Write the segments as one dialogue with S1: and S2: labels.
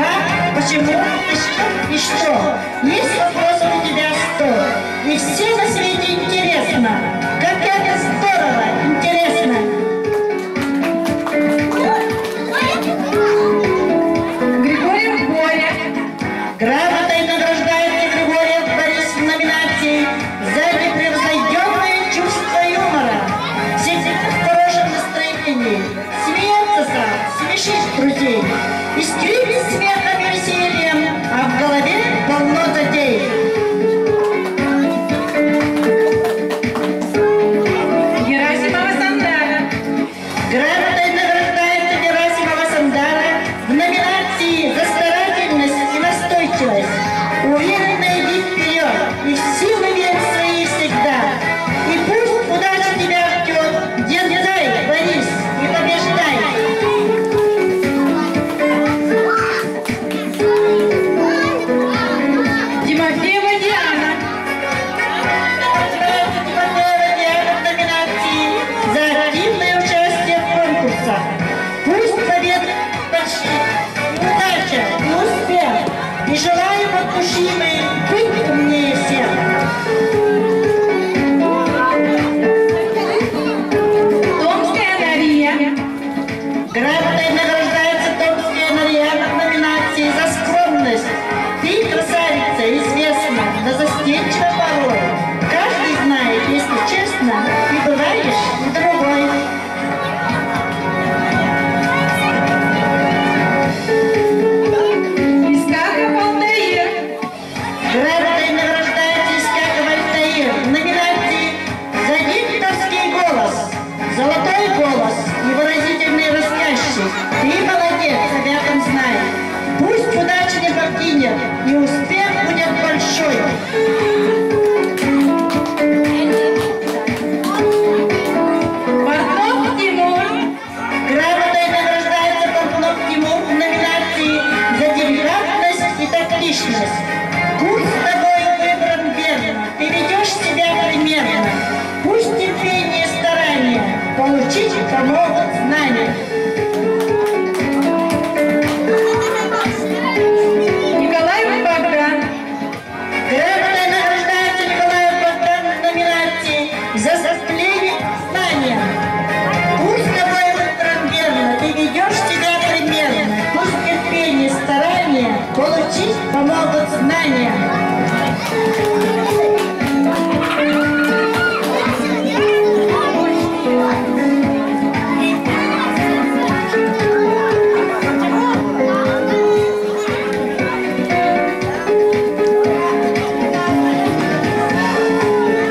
S1: как, почему, и что. Есть вопросы у тебя 100. И все на свете интересно. Как это здорово, интересно. Григорьев Боря. Грамотой награждается Григорьев Борис в номинации за непревзойденное чувство юмора. Всегда в хорошем настроении. Смеется сам, смешит друзей. Искрит смехом и весельем, а в голове полно затей. Герасимова Сандара. Грамотой награждается Герасимова Сандара в номинации за старательность и настойчивость. Уверенно иди вперед, и в силы верь свои всегда. И пусть удача тебя ждет, дерзай, борись и побеждай. Тимофеева Диана. Тимофеева Диана в номинации за активное участие в конкурсах. Пусть победа почти, удача и успех. И желаем от души мы быть умнее всех. Томская Мария. Грамотой награждается Томская Мария в номинации за скромность. Ты, красавица, известна, да застенчива порой. Каждый знает, если честно, ты бываешь и другой. Искаков Алтаир. Грамотой награждается Искаков Алтаир в номинации за дикторский голос, золотой голос и выразительный рассказчик. Ты молодец, об этом знай. Пусть удача не покинет, и успех будет большой. Портнов Тимур. Грамотой награждается Портнов Тимур в номинации за деликатность и тактичность. Курс с тобой выбран верно, ты ведешь себя примерно. Пусть терпение и старания получить помогут знания. Николаев Богдан. Грамотой награждается Николаев Богдан в номинации за сцепление знания. Пусть с тобой выбран верно, ты ведешь себя примерно. Пусть терпение и старания получить помогут знания.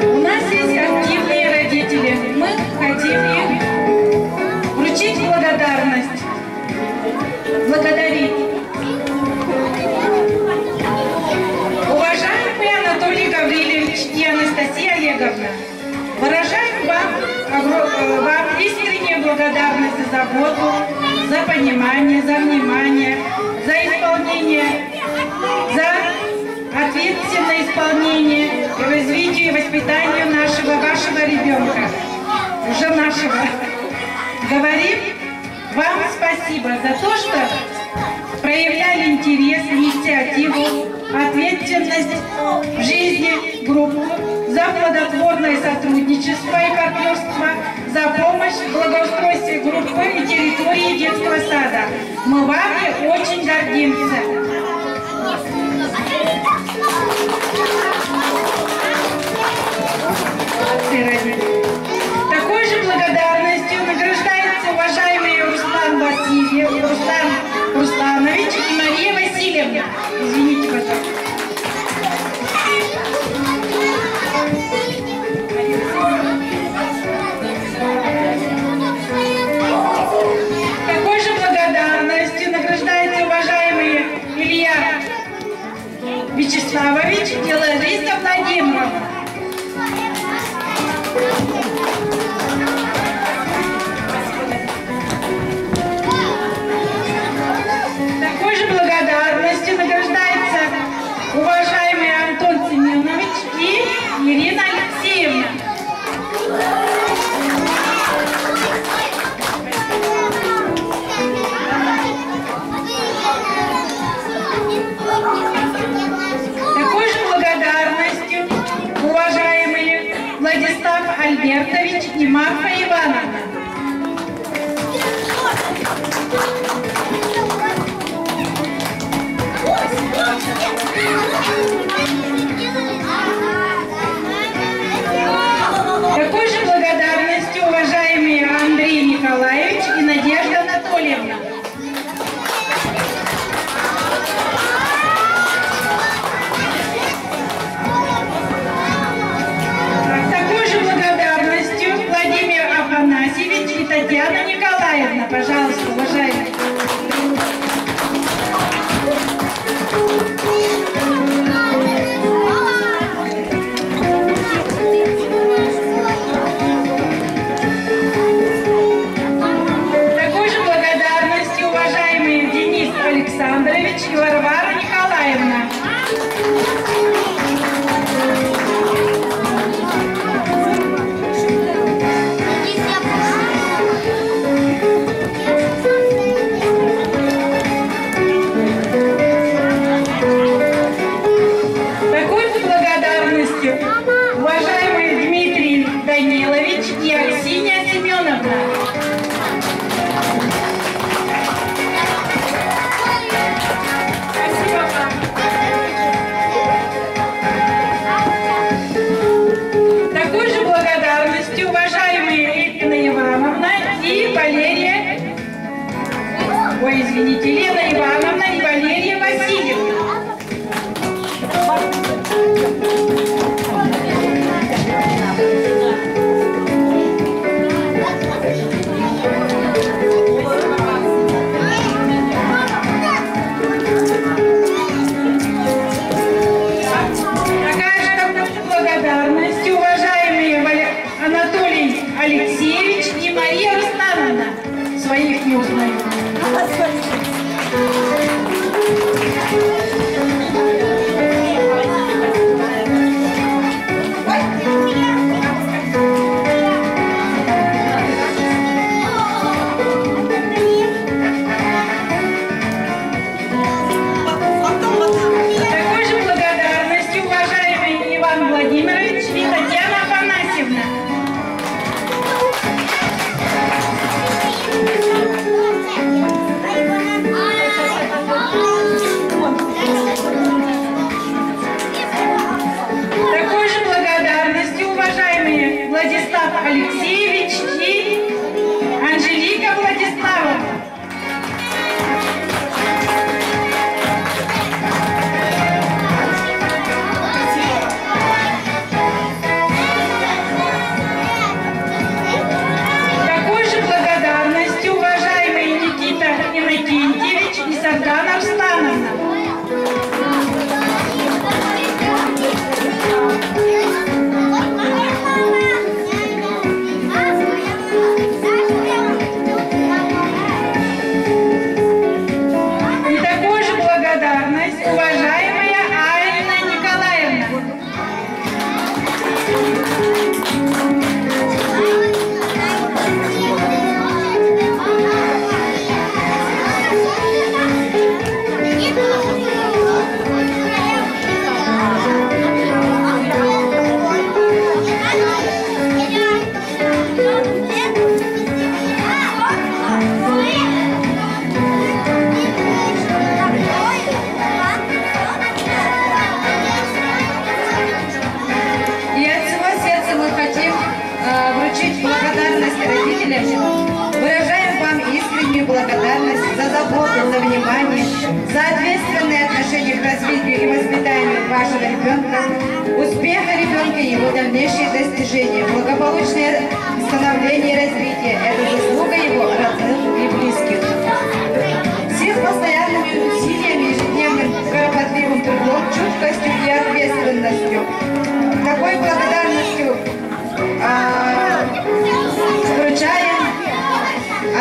S1: У нас есть активные родители. Мы хотим им вручить благодарность, благодарить. Уважаемый Анатолий Гаврилович и Анастасия Олеговна, выражаем вам искреннюю благодарность за заботу, за понимание, за внимание, за исполнение, за ответственное исполнение и развитию и воспитанию вашего ребенка, уже нашего. Говорим вам спасибо за то, что проявляли интерес, инициативу, ответственность в жизни группы, за плодотворное сотрудничество и партнерство, за помощь в благоустройстве группы и территории детского сада. Мы вами очень гордимся. Такой же благодарностью награждается уважаемый Руслан Русланович и Мария Васильевна. Извините, пожалуйста. Такой же благодарностью награждается уважаемый Илья Вячеславович и Лариса Владимировна. Такой же благодарностью награждается уважаемый Антон Семенович и Ирина Алексеевна. Марфа Ивановна. Такой же благодарностью, уважаемые Андрей Николаевич и Надежда Анатольевна. Такой же благодарностью Владимир Афанасьевич и Татьяна Николаевна. Пожалуйста, уважаемые. Александрович и Варвара Николаевна. Такой же благодарностью уважаемый Дмитрий Данилович и Аксинья Семеновна. Ой, извините, Лена Ивановна и Валерия Васильевна. Такая же благодарность, уважаемые Анатолий Алексеевич и Мария Руслановна. Своих не узнаю. Такой же благодарностью, уважаемый Иван Владимирович и Татьяна Афанасьевна. Такой же благодарностью, уважаемые Владислав Алексеевич и Анжелика Владиславовна. Такой же благодарностью, уважаемый Никита Иннокентьевич и Сардана Арслановна. И такой же благодарность, уважаемая Айна Николаевна.
S2: И от всего сердца мы хотим вручить благодарность родителям. Выражаем вам искреннюю благодарность за заботу, за внимание, за ответственное отношение к развитию и воспитанию вашего ребенка, успеха ребенка и его дальнейшие достижения, благополучное становление и развитие. Это заслуга его родных и близких. С их постоянными усилиями, ежедневным кропотливым трудом, чуткостью и ответственностью. Такой благодарностью вручаем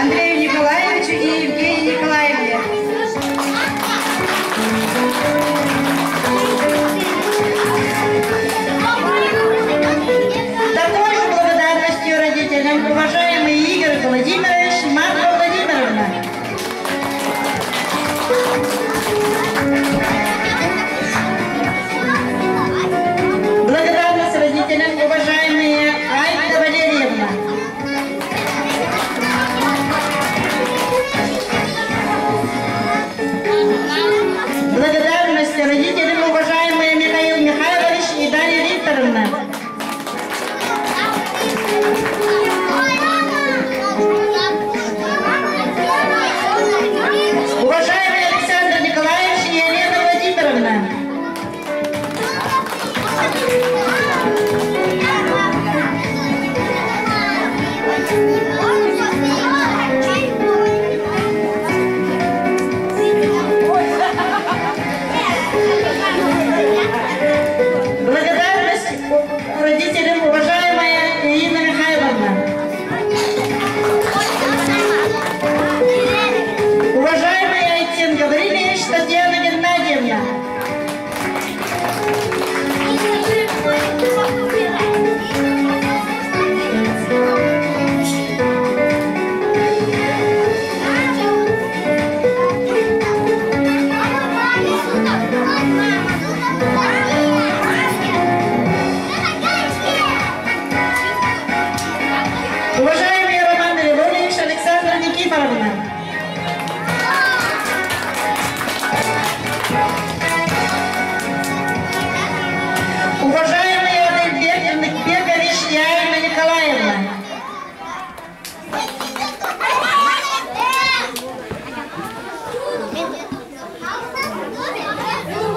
S2: Андрею Николаевичу и Евгении Николаевне.
S1: Такой же благодарностью родителям, уважаемый Игорь Владимирович, Марфа Владимировна. Благодарность родителям, уважаемые Айна Валерьевна.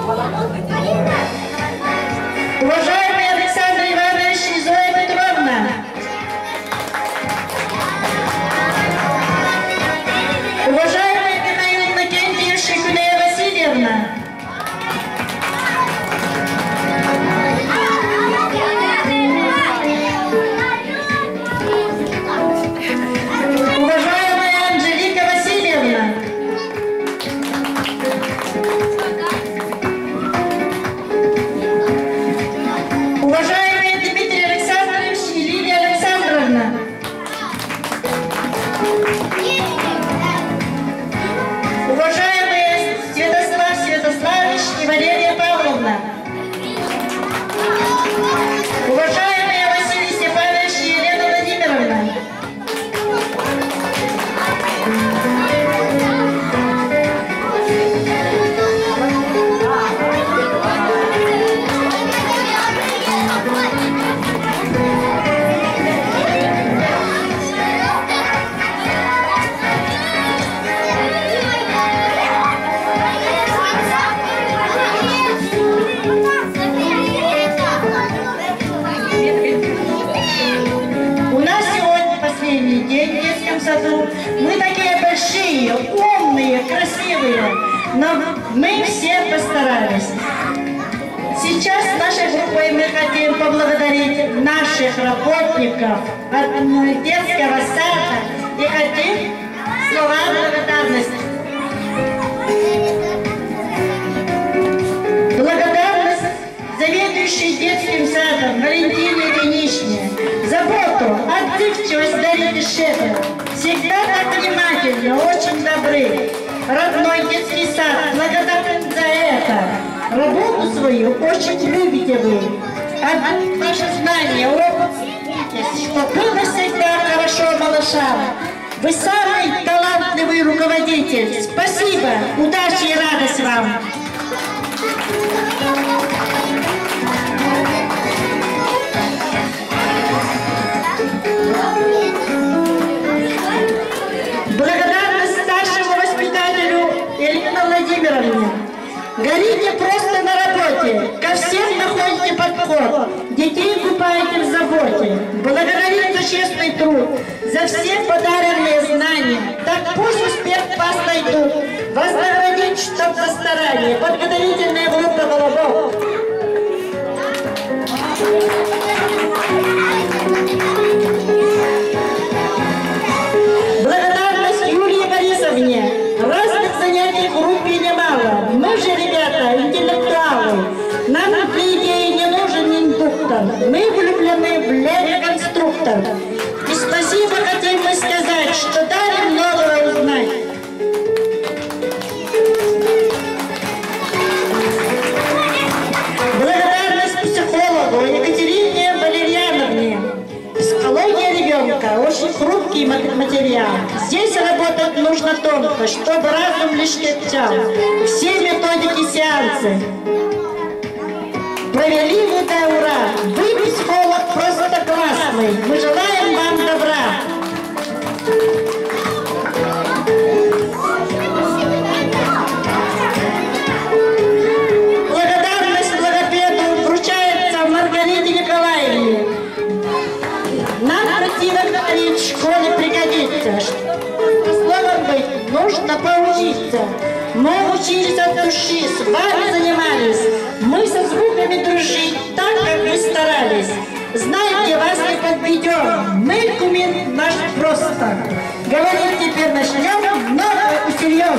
S1: Уважаемый Александр Иванович и Зоя Петровна, уважаемый Михаил Иннокентьевич и Гулия Васильевна, уважаемая Анжелика Васильевна, уважаемый Дмитрий Александрович и Лилия Александровна, уважаемые Святослав Святославович и Валерия Павловна, уважаемые Василий Степанович и Елена Владимировна, у нас сегодня последний день в детском саду. Мы такие большие, умные, красивые, но мы все постарались. Сейчас нашей группой мы хотим поблагодарить наших работников от детского сада и хотим слова благодарности. Благодарность заведующей детским садом Валентине Ильиничне, заботу, отзывчивость Дарьи Шефер. Всегда так внимательно, очень добры. Родной детский сад, благодарен за это. Работу свою очень любите вы. А ваше знание, опыт, что было всегда хорошо малышам. Вы самый талантливый руководитель. Спасибо, удачи и радость вам. Благодарность старшему воспитателю Елене Владимировне. Горите просто на работе, ко всем находите подход, детей купаете в заботе. Благодарим за честный труд, за все подаренные знания. Так пусть успех вас найдут, вознаградить, чтоб за старание. Подготовительная группа «Голубов». Благодарность Юлии Борисовне. Разных занятий в группе немало. Мы же, ребята, интеллектуалы. Нам для идеи не нужен индуктор. Мы влюблены в лего-конструктор. И спасибо хотим мы сказать, что дали многое узнать. Благодарность психологу Екатерине Валерьяновне. Психология ребенка очень хрупкий материал. Здесь работать нужно тонко, чтобы разум лишь крепчал. Все методики сеансы провели вы до ура. Вы, психолог, просто классный. Мы желаем вам добра. Благодарность логопеду вручается Маргарите Николаевне. Нам противно говорить, в школе пригодится. Чтобы словом быть, нужно поучиться. Мы учились от души, с вами занимались. Мы со звуками дружить, так, как вы старались. Знаете, вас не подведем. Мы кумир наш просто. Говорить теперь начнем, много усильем.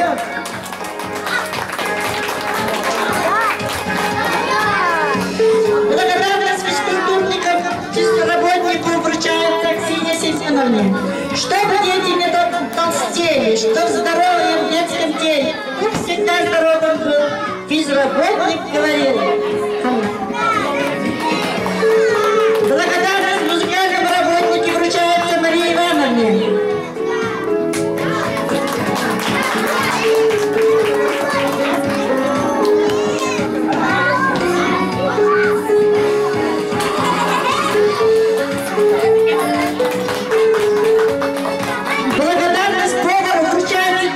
S1: Благодарность физкультурникам, работнику вручается Ксении Семеновне. Чтобы дети не толстели, чтобы здоровье в детском теле, пусть всегда здоровым был, физработник говорил. Благодарность музыкальным работнику вручается Марии Ивановне. Благодарность повару вручается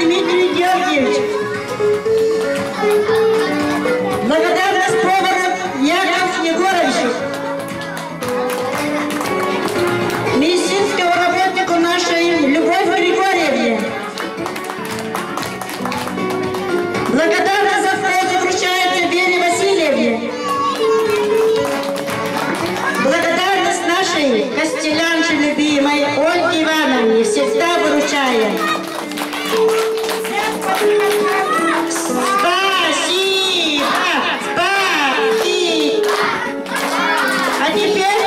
S1: Благодарность повару Якову Егоровичу, медицинскому работнику нашей Любовь Григорьевне. Благодарность за входу вручается Вере Васильевне. Благодарность нашей костелянше любимой Ольге Ивановне всегда выручаем. Спасибо! Спасибо! А теперь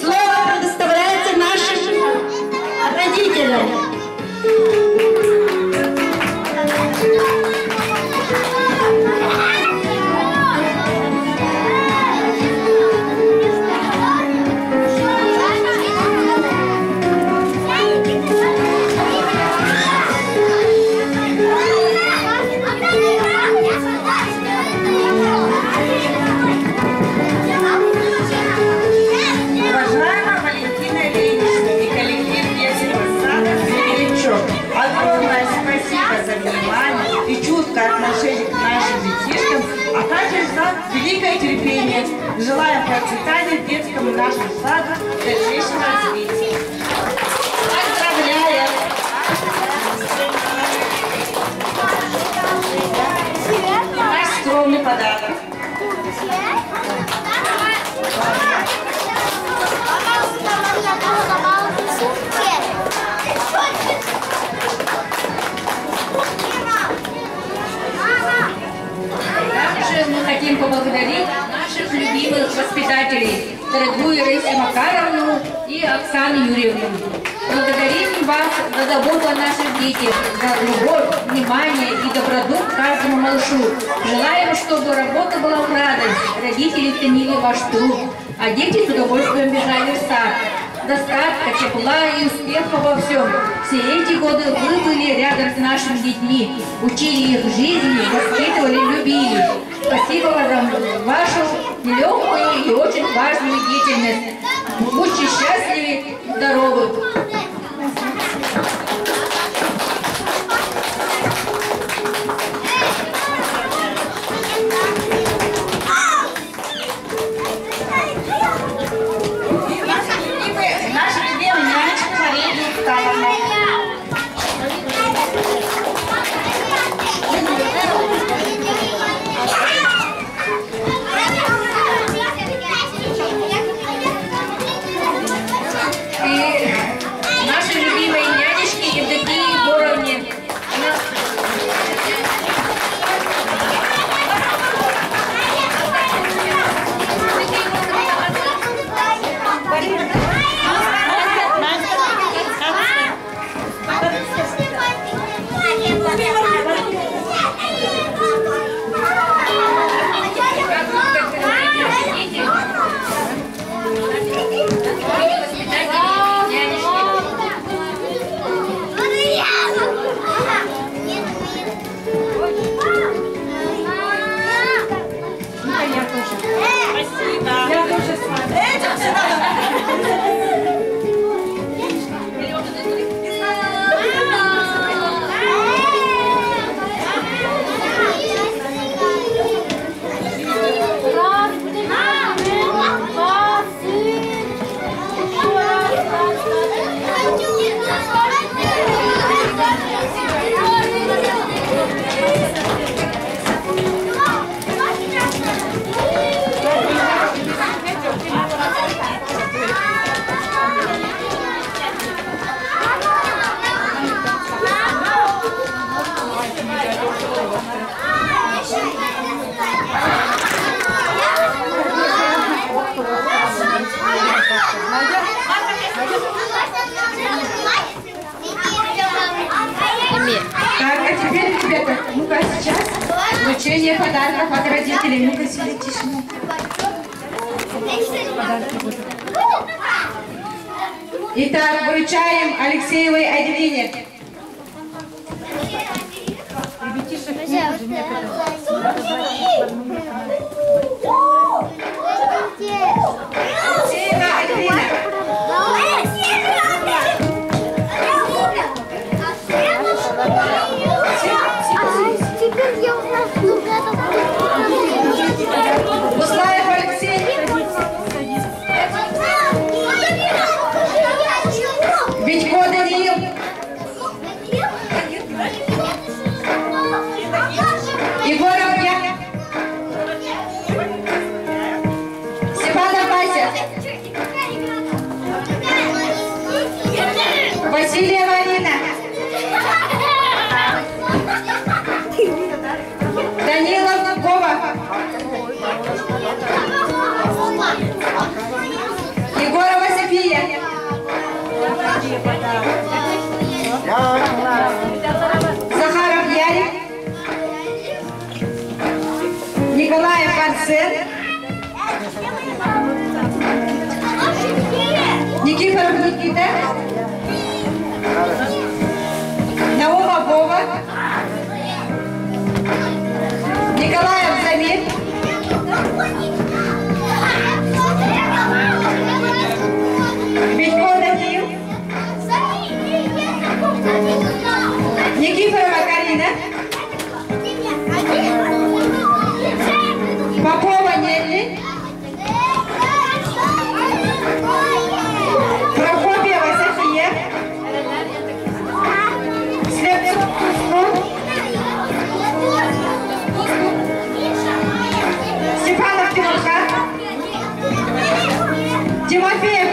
S1: слово предоставляется нашим родителям.
S3: Отношение к нашим детишкам, а также за великое терпение. Желаем процветания детскому нашему саду, дальнейшего развития.
S1: Поздравляю!
S3: Наш скромный подарок.
S2: Мы хотим поблагодарить наших любимых воспитателей, дорогую Раису Макаровну и Оксану Юрьевну. Благодарим вас за заботу о наших детях, за любовь, внимание и доброту к каждому малышу. Желаем, чтобы работа была в радость, родители ценили ваш труд, а дети с удовольствием бежали в сад. Достатка, тепла и успеха во всем. Все эти годы вы были рядом с нашими детьми, учили их жизни, воспитывали, любили. Спасибо вам за вашу нелегкую и очень важную деятельность. Будьте счастливы, здоровы. Так, а теперь, ребята, ну-ка сейчас вручение подарков от родителей. Ну-ка, сюда тишину. Итак, вручаем Алексеевой Аделине. Алексеева Аделина.
S4: Теперь я у нас
S2: Николаев Арсен, Никифоров Никита, Наумов Вова, Николаев Замир, Витько Данил, Никифорова Карина, Попова Нелли, Прокопьева София, Слепцов Степанов Тимурхан, Тимофеев